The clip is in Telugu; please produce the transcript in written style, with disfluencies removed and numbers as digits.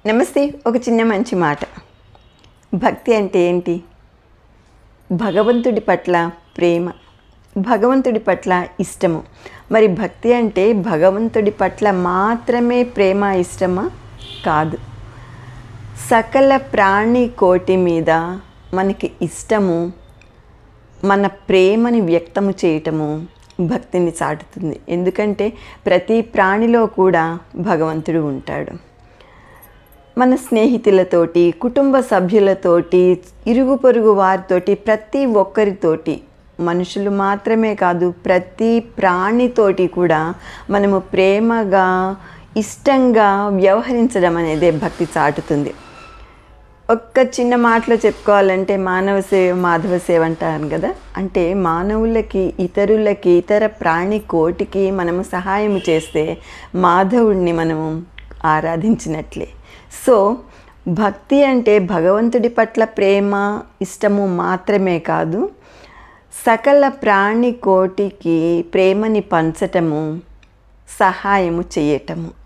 నమస్తే. ఒక చిన్న మంచి మాట. భక్తి అంటే ఏంటి? భగవంతుడి పట్ల ప్రేమ, భగవంతుడి పట్ల ఇష్టము. మరి భక్తి అంటే భగవంతుడి పట్ల మాత్రమే ప్రేమ, ఇష్టమా? కాదు. సకల ప్రాణి కోటి మీద మనకి ఇష్టము, మన ప్రేమని వ్యక్తము చేయటము భక్తిని చాటుతుంది. ఎందుకంటే ప్రతి ప్రాణిలో కూడా భగవంతుడు ఉంటాడు. మన స్నేహితులతోటి, కుటుంబ సభ్యులతోటి, ఇరుగు పొరుగు వారితోటి, ప్రతి ఒక్కరితోటి, మనుషులు మాత్రమే కాదు ప్రతి ప్రాణితోటి కూడా మనము ప్రేమగా, ఇష్టంగా వ్యవహరించడం అనేదే భక్తి చాటుతుంది. ఒక్క చిన్న మాటలో చెప్పుకోవాలంటే మానవ సేవ మాధవ సేవ అంటారు కదా. అంటే మానవులకి, ఇతరులకి, ఇతర ప్రాణి కోటికి మనము సహాయం చేస్తే మాధవుడిని మనము ఆరాధించినట్లే. సో భక్తి అంటే భగవంతుడి పట్ల ప్రేమ, ఇష్టము మాత్రమే కాదు, సకల ప్రాణి కోటికి ప్రేమని పంచటము, సహాయము చేయటము.